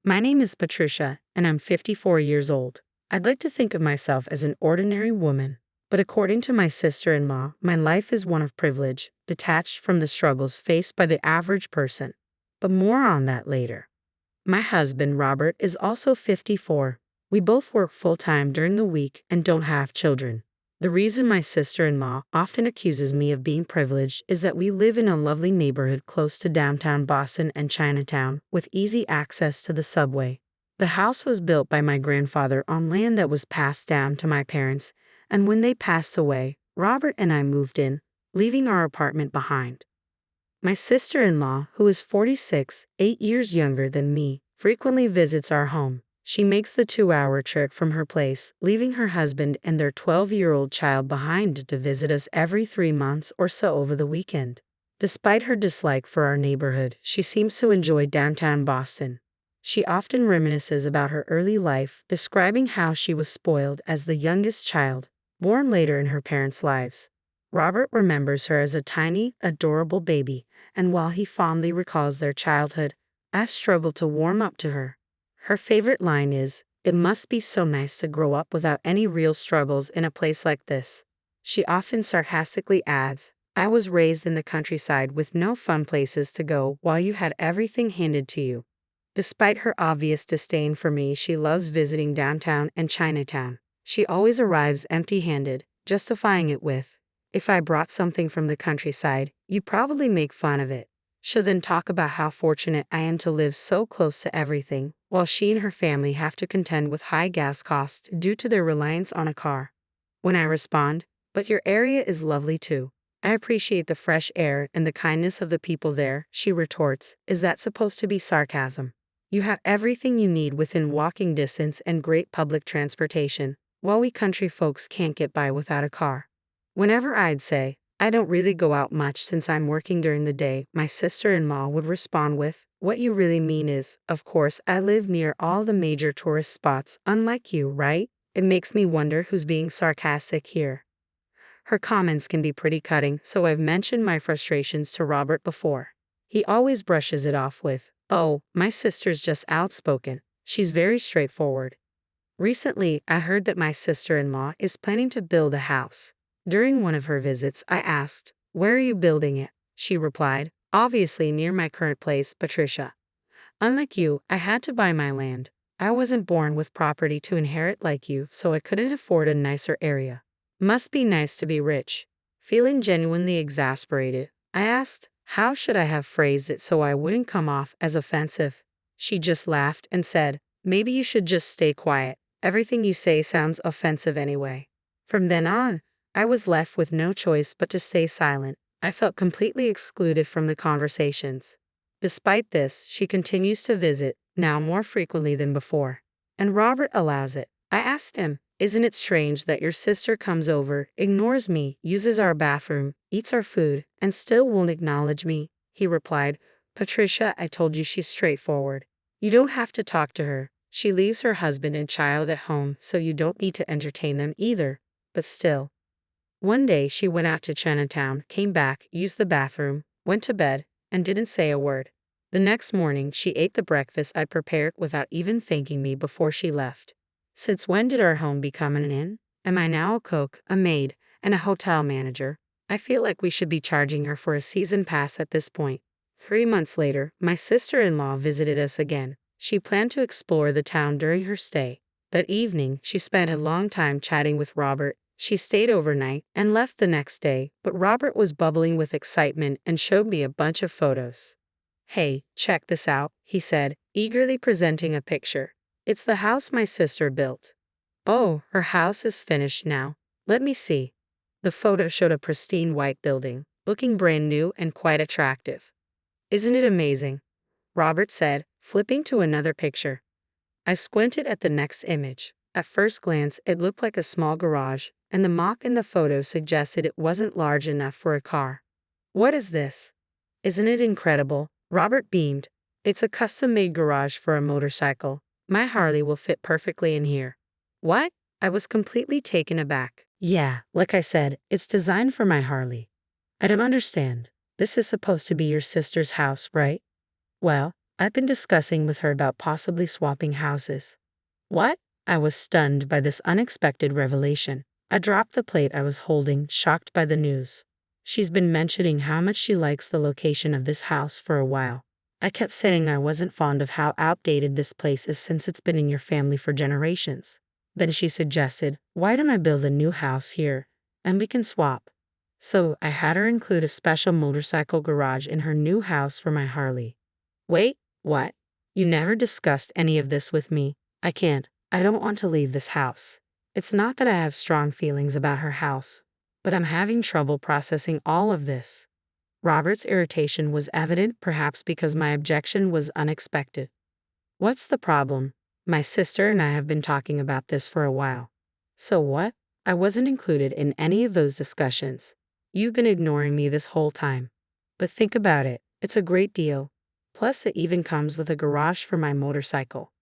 My name is Patricia, and I'm 54 years old. I'd like to think of myself as an ordinary woman, but according to my sister-in-law, my life is one of privilege, detached from the struggles faced by the average person. But more on that later. My husband, Robert, is also 54. We both work full-time during the week and don't have children. The reason my sister-in-law often accuses me of being privileged is that we live in a lovely neighborhood close to downtown Boston and Chinatown, with easy access to the subway. The house was built by my grandfather on land that was passed down to my parents, and when they passed away, Robert and I moved in, leaving our apartment behind. My sister-in-law, who is 46, 8 years younger than me, frequently visits our home. She makes the 2-hour trip from her place, leaving her husband and their 12-year-old child behind to visit us every 3 months or so over the weekend. Despite her dislike for our neighborhood, she seems to enjoy downtown Boston. She often reminisces about her early life, describing how she was spoiled as the youngest child, born later in her parents' lives. Robert remembers her as a tiny, adorable baby, and while he fondly recalls their childhood, I've struggled to warm up to her. Her favorite line is, "It must be so nice to grow up without any real struggles in a place like this." She often sarcastically adds, "I was raised in the countryside with no fun places to go while you had everything handed to you." Despite her obvious disdain for me, she loves visiting downtown and Chinatown. She always arrives empty-handed, justifying it with, "If I brought something from the countryside, you'd probably make fun of it." She'll then talk about how fortunate I am to live so close to everything, while she and her family have to contend with high gas costs due to their reliance on a car. When I respond, "But your area is lovely too. I appreciate the fresh air and the kindness of the people there," she retorts, "Is that supposed to be sarcasm? You have everything you need within walking distance and great public transportation, while we country folks can't get by without a car." Whenever I'd say, "I don't really go out much since I'm working during the day," my sister-in-law would respond with, "What you really mean is, of course, I live near all the major tourist spots, unlike you, right?" It makes me wonder who's being sarcastic here. Her comments can be pretty cutting, so I've mentioned my frustrations to Robert before. He always brushes it off with, "Oh, my sister's just outspoken. She's very straightforward." Recently, I heard that my sister-in-law is planning to build a house. During one of her visits, I asked, "Where are you building it?" She replied, "Obviously near my current place, Patricia. Unlike you, I had to buy my land. I wasn't born with property to inherit like you, so I couldn't afford a nicer area. Must be nice to be rich." Feeling genuinely exasperated, I asked, how should I have phrased it so I wouldn't come off as offensive? She just laughed and said, "Maybe you should just stay quiet. Everything you say sounds offensive anyway." From then on, I was left with no choice but to stay silent. I felt completely excluded from the conversations. Despite this, she continues to visit, now more frequently than before. And Robert allows it. I asked him, "Isn't it strange that your sister comes over, ignores me, uses our bathroom, eats our food, and still won't acknowledge me?" He replied, "Patricia, I told you she's straightforward. You don't have to talk to her. She leaves her husband and child at home, so you don't need to entertain them either. But still." One day she went out to Chinatown, came back, used the bathroom, went to bed, and didn't say a word. The next morning she ate the breakfast I'd prepared without even thanking me before she left. Since when did our home become an inn? Am I now a cook, a maid, and a hotel manager? I feel like we should be charging her for a season pass at this point. 3 months later, my sister-in-law visited us again. She planned to explore the town during her stay. That evening, she spent a long time chatting with Robert. She stayed overnight and left the next day, but Robert was bubbling with excitement and showed me a bunch of photos. "Hey, check this out," he said, eagerly presenting a picture. "It's the house my sister built." "Oh, her house is finished now. Let me see." The photo showed a pristine white building, looking brand new and quite attractive. "Isn't it amazing?" Robert said, flipping to another picture. I squinted at the next image. At first glance, it looked like a small garage, and the mock in the photo suggested it wasn't large enough for a car. "What is this? Isn't it incredible?" Robert beamed. "It's a custom-made garage for a motorcycle. My Harley will fit perfectly in here." "What?" I was completely taken aback. "Yeah, like I said, it's designed for my Harley." "I don't understand. This is supposed to be your sister's house, right?" "Well, I've been discussing with her about possibly swapping houses. What? I was stunned by this unexpected revelation. I dropped the plate I was holding, shocked by the news. She's been mentioning how much she likes the location of this house for a while. I kept saying I wasn't fond of how outdated this place is since it's been in your family for generations. Then she suggested, why don't I build a new house here, and we can swap. So I had her include a special motorcycle garage in her new house for my Harley. Wait, what? You never discussed any of this with me. I can't. I don't want to leave this house. It's not that I have strong feelings about her house, but I'm having trouble processing all of this. Robert's irritation was evident, perhaps because my objection was unexpected. What's the problem? My sister and I have been talking about this for a while. So what? I wasn't included in any of those discussions. You've been ignoring me this whole time. But think about it, it's a great deal. Plus, it even comes with a garage for my motorcycle.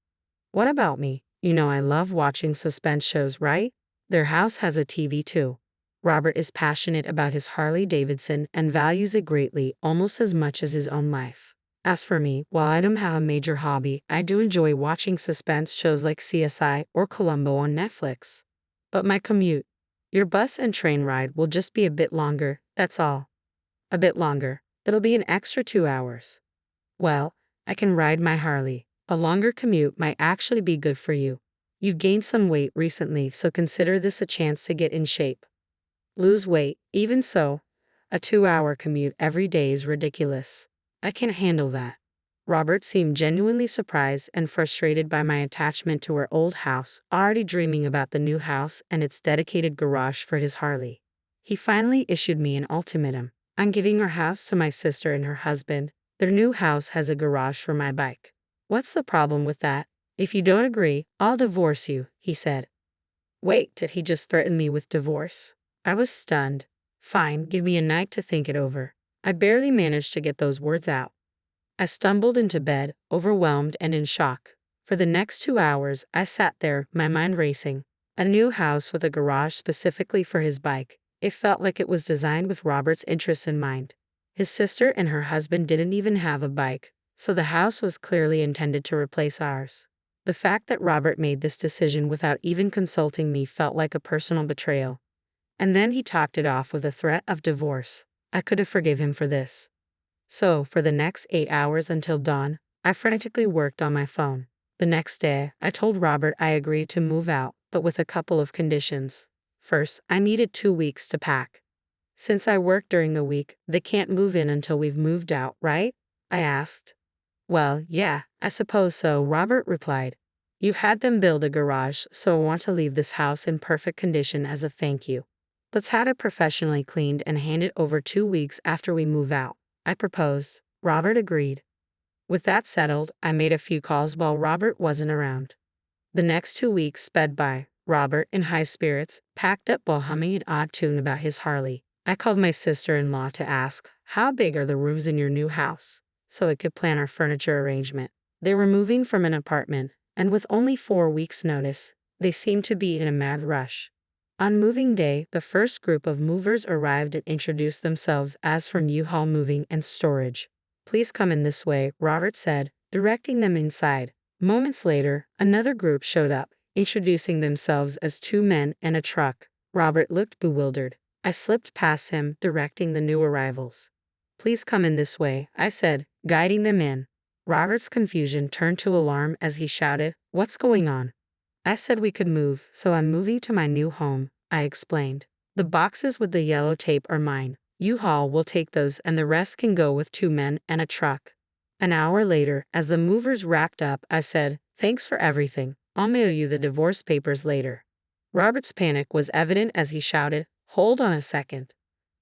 What about me? You know I love watching suspense shows, right? Their house has a TV too. Robert is passionate about his Harley Davidson and values it greatly, almost as much as his own life. As for me, while I don't have a major hobby, I do enjoy watching suspense shows like CSI or Columbo on Netflix. But my commute, your bus and train ride will just be a bit longer, that's all. A bit longer. It'll be an extra 2 hours. Well, I can ride my Harley. A longer commute might actually be good for you. You've gained some weight recently, so consider this a chance to get in shape. Lose weight, even so. A 2-hour commute every day is ridiculous. I can't handle that. Robert seemed genuinely surprised and frustrated by my attachment to our old house, already dreaming about the new house and its dedicated garage for his Harley. He finally issued me an ultimatum. I'm giving our house to my sister and her husband. Their new house has a garage for my bike. What's the problem with that? If you don't agree, I'll divorce you, he said. Wait, did he just threaten me with divorce? I was stunned. Fine, give me a night to think it over. I barely managed to get those words out. I stumbled into bed, overwhelmed and in shock. For the next 2 hours, I sat there, my mind racing. A new house with a garage specifically for his bike. It felt like it was designed with Robert's interests in mind. His sister and her husband didn't even have a bike, so the house was clearly intended to replace ours. The fact that Robert made this decision without even consulting me felt like a personal betrayal. And then he topped it off with a threat of divorce. I could have forgive him for this. So, for the next 8 hours until dawn, I frantically worked on my phone. The next day, I told Robert I agreed to move out, but with a couple of conditions. First, I needed 2 weeks to pack. Since I work during the week, they can't move in until we've moved out, right? I asked. Well, yeah, I suppose so, Robert replied. You had them build a garage, so I want to leave this house in perfect condition as a thank you. Let's have it professionally cleaned and handed over 2 weeks after we move out, I proposed. Robert agreed. With that settled, I made a few calls while Robert wasn't around. The next 2 weeks sped by. Robert, in high spirits, packed up while humming an odd tune about his Harley. I called my sister-in-law to ask, how big are the rooms in your new house, so I could plan our furniture arrangement. They were moving from an apartment, and with only 4 weeks' notice, they seemed to be in a mad rush. On moving day, the first group of movers arrived and introduced themselves as from U-Haul Moving and Storage. Please come in this way, Robert said, directing them inside. Moments later, another group showed up, introducing themselves as 2 men and a truck. Robert looked bewildered. I slipped past him, directing the new arrivals. Please come in this way, I said, guiding them in. Robert's confusion turned to alarm as he shouted, what's going on? I said we could move, so I'm moving to my new home, I explained. The boxes with the yellow tape are mine. U-Haul will take those and the rest can go with 2 men and a truck. An hour later, as the movers racked up, I said, thanks for everything. I'll mail you the divorce papers later. Robert's panic was evident as he shouted, hold on a second.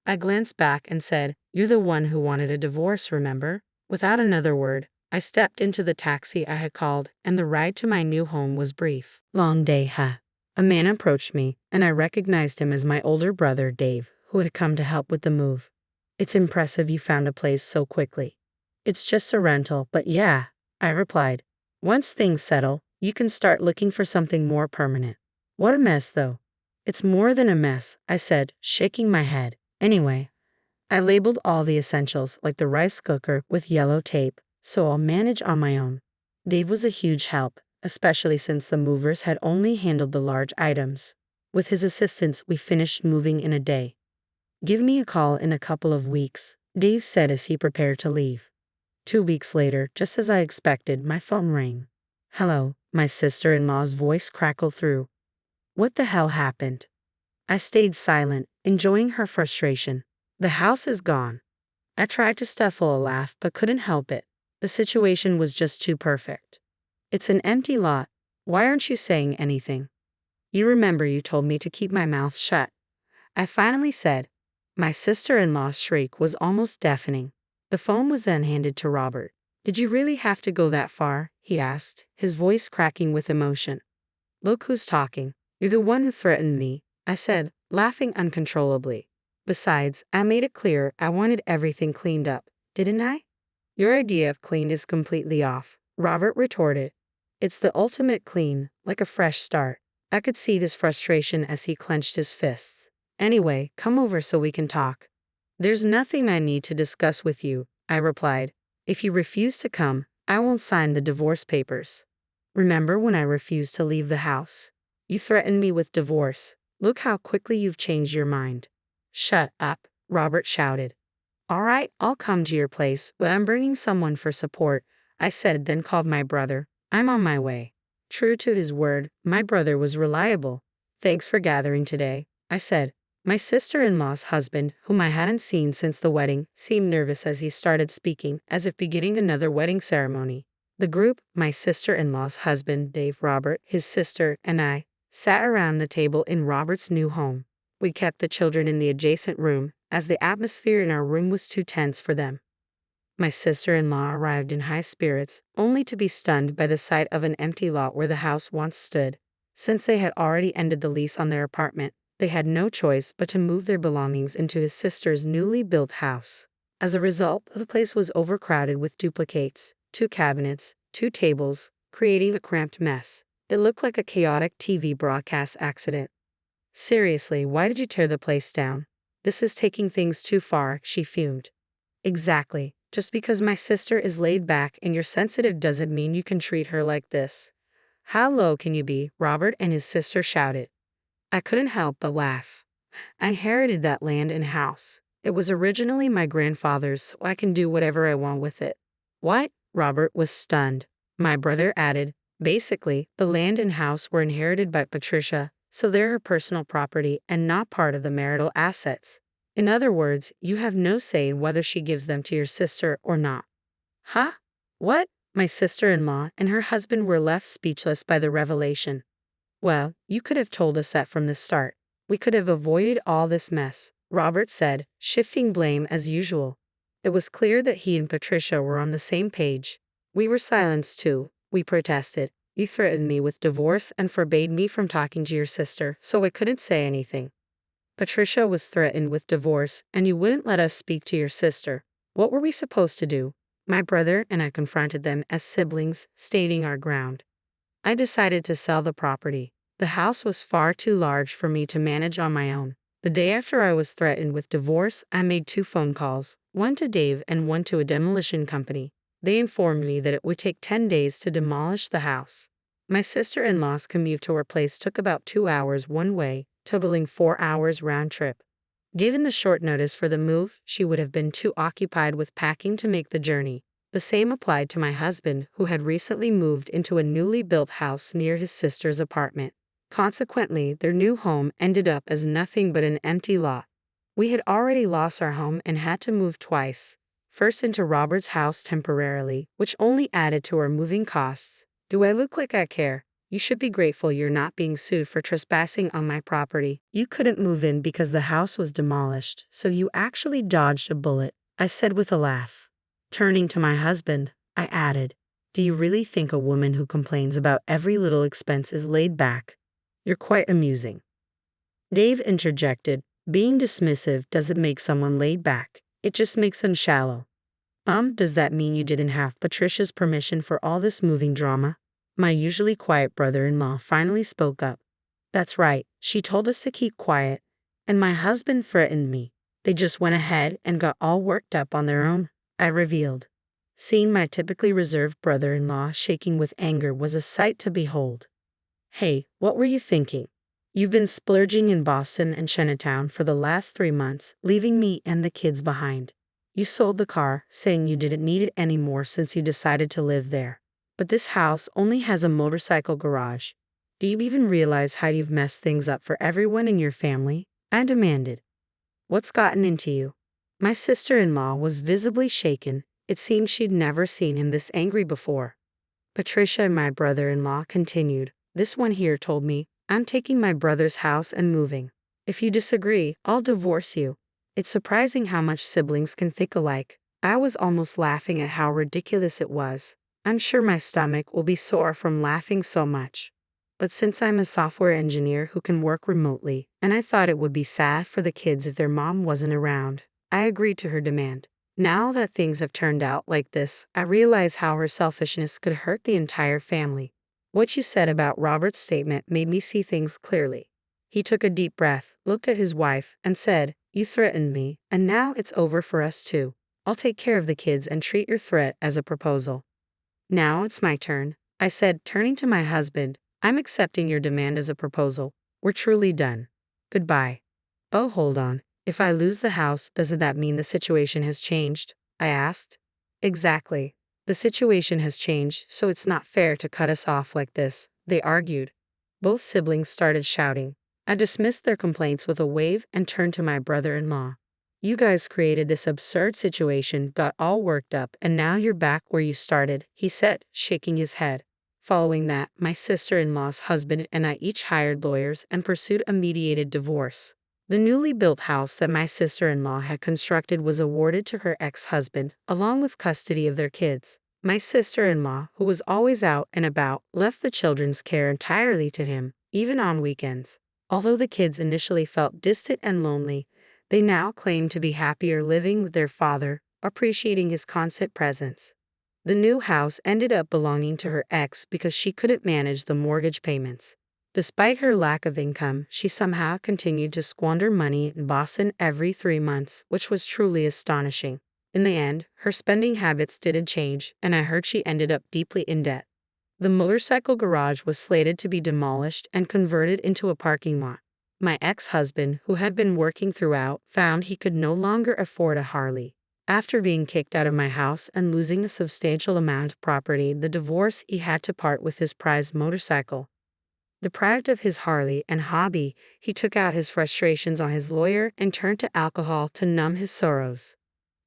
I glanced back and said, you're the one who wanted a divorce, remember? Without another word, I stepped into the taxi I had called, and the ride to my new home was brief. Long day, huh? A man approached me, and I recognized him as my older brother, Dave, who had come to help with the move. It's impressive you found a place so quickly. It's just a rental, but yeah, I replied. Once things settle, you can start looking for something more permanent. What a mess, though. It's more than a mess, I said, shaking my head. Anyway, I labeled all the essentials, like the rice cooker, with yellow tape, so I'll manage on my own. Dave was a huge help, especially since the movers had only handled the large items. With his assistance, we finished moving in a day. Give me a call in a couple of weeks, Dave said as he prepared to leave. 2 weeks later, just as I expected, my phone rang. Hello, my sister-in-law's voice crackled through. What the hell happened? I stayed silent, enjoying her frustration. The house is gone. I tried to stifle a laugh but couldn't help it. The situation was just too perfect. It's an empty lot. Why aren't you saying anything? You remember you told me to keep my mouth shut. I finally said. My sister-in-law's shriek was almost deafening. The phone was then handed to Robert. Did you really have to go that far? He asked, his voice cracking with emotion. Look who's talking. You're the one who threatened me, I said, laughing uncontrollably. Besides, I made it clear I wanted everything cleaned up, didn't I? Your idea of clean is completely off, Robert retorted. It's the ultimate clean, like a fresh start. I could see this frustration as he clenched his fists. Anyway, come over so we can talk. There's nothing I need to discuss with you, I replied. If you refuse to come, I won't sign the divorce papers. Remember when I refused to leave the house? You threatened me with divorce. Look how quickly you've changed your mind. Shut up, Robert shouted. All right, I'll come to your place, but I'm bringing someone for support, I said, then called my brother. I'm on my way. True to his word, my brother was reliable. Thanks for gathering today, I said. My sister-in-law's husband, whom I hadn't seen since the wedding, seemed nervous as he started speaking, as if beginning another wedding ceremony. The group, my sister-in-law's husband, Dave, Robert, his sister, and I, sat around the table in Robert's new home. We kept the children in the adjacent room, as the atmosphere in our room was too tense for them. My sister-in-law arrived in high spirits, only to be stunned by the sight of an empty lot where the house once stood. Since they had already ended the lease on their apartment, they had no choice but to move their belongings into his sister's newly built house. As a result, the place was overcrowded with duplicates, 2 cabinets, 2 tables, creating a cramped mess. It looked like a chaotic TV broadcast accident. Seriously, why did you tear the place down? This is taking things too far, she fumed. Exactly. Just because my sister is laid back and you're sensitive doesn't mean you can treat her like this. How low can you be? Robert and his sister shouted. I couldn't help but laugh. I inherited that land and house. It was originally my grandfather's, so I can do whatever I want with it. What? Robert was stunned. My brother added, basically, the land and house were inherited by Patricia, so they're her personal property and not part of the marital assets. In other words, you have no say in whether she gives them to your sister or not. Huh? What? My sister-in-law and her husband were left speechless by the revelation. Well, you could have told us that from the start. We could have avoided all this mess, Robert said, shifting blame as usual. It was clear that he and Patricia were on the same page. We were silenced too, we protested. You threatened me with divorce and forbade me from talking to your sister, so I couldn't say anything. Patricia was threatened with divorce, and you wouldn't let us speak to your sister. What were we supposed to do? My brother and I confronted them as siblings, stating our ground. I decided to sell the property. The house was far too large for me to manage on my own. The day after I was threatened with divorce, I made 2 phone calls, one to Dave and one to a demolition company. They informed me that it would take 10 days to demolish the house. My sister-in-law's commute to her place took about 2 hours one way, totaling 4 hours round trip. Given the short notice for the move, she would have been too occupied with packing to make the journey. The same applied to my husband, who had recently moved into a newly built house near his sister's apartment. Consequently, their new home ended up as nothing but an empty lot. We had already lost our home and had to move twice. First into Robert's house temporarily, which only added to our moving costs. Do I look like I care? You should be grateful you're not being sued for trespassing on my property. You couldn't move in because the house was demolished, so you actually dodged a bullet, I said with a laugh. Turning to my husband, I added, do you really think a woman who complains about every little expense is laid back? You're quite amusing. Dave interjected, being dismissive doesn't make someone laid back, it just makes them shallow. Does that mean you didn't have Patricia's permission for all this moving drama? My usually quiet brother-in-law finally spoke up. That's right, she told us to keep quiet, and my husband threatened me. They just went ahead and got all worked up on their own, I revealed. Seeing my typically reserved brother-in-law shaking with anger was a sight to behold. Hey, what were you thinking? You've been splurging in Boston and Chinatown for the last 3 months, leaving me and the kids behind. You sold the car, saying you didn't need it anymore since you decided to live there. But this house only has a motorcycle garage. Do you even realize how you've messed things up for everyone in your family? I demanded. What's gotten into you? My sister-in-law was visibly shaken. It seemed she'd never seen him this angry before. Patricia and my brother-in-law continued. This one here told me, I'm taking my brother's house and moving. If you disagree, I'll divorce you. It's surprising how much siblings can think alike. I was almost laughing at how ridiculous it was. I'm sure my stomach will be sore from laughing so much. But since I'm a software engineer who can work remotely, and I thought it would be sad for the kids if their mom wasn't around, I agreed to her demand. Now that things have turned out like this, I realize how her selfishness could hurt the entire family. What you said about Robert's statement made me see things clearly. He took a deep breath, looked at his wife, and said, You threatened me, and now it's over for us too. I'll take care of the kids and treat your threat as a proposal. Now it's my turn, I said, turning to my husband. I'm accepting your demand as a proposal. We're truly done. Goodbye. Oh, hold on. If I lose the house, doesn't that mean the situation has changed? I asked. Exactly. The situation has changed, so it's not fair to cut us off like this, they argued. Both siblings started shouting. I dismissed their complaints with a wave and turned to my brother-in-law. You guys created this absurd situation, got all worked up, and now you're back where you started, he said, shaking his head. Following that, my sister-in-law's husband and I each hired lawyers and pursued a mediated divorce. The newly built house that my sister-in-law had constructed was awarded to her ex-husband, along with custody of their kids. My sister-in-law, who was always out and about, left the children's care entirely to him, even on weekends. Although the kids initially felt distant and lonely, they now claimed to be happier living with their father, appreciating his constant presence. The new house ended up belonging to her ex because she couldn't manage the mortgage payments. Despite her lack of income, she somehow continued to squander money in Boston every 3 months, which was truly astonishing. In the end, her spending habits didn't change, and I heard she ended up deeply in debt. The motorcycle garage was slated to be demolished and converted into a parking lot. My ex-husband, who had been working throughout, found he could no longer afford a Harley. After being kicked out of my house and losing a substantial amount of property, the divorce, he had to part with his prized motorcycle. Deprived of his Harley and hobby, he took out his frustrations on his lawyer and turned to alcohol to numb his sorrows.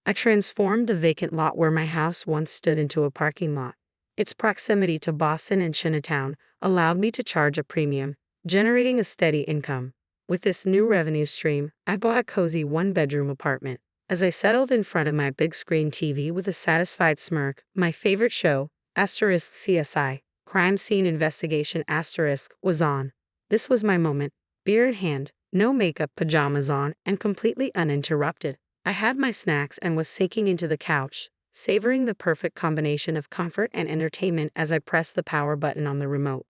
I transformed the vacant lot where my house once stood into a parking lot. Its proximity to Boston and Chinatown allowed me to charge a premium, generating a steady income. With this new revenue stream, I bought a cozy one-bedroom apartment. As I settled in front of my big screen TV with a satisfied smirk, my favorite show, *CSI, Crime Scene Investigation*, was on. This was my moment. Beer in hand, no makeup, pajamas on, and completely uninterrupted. I had my snacks and was sinking into the couch, savoring the perfect combination of comfort and entertainment as I pressed the power button on the remote.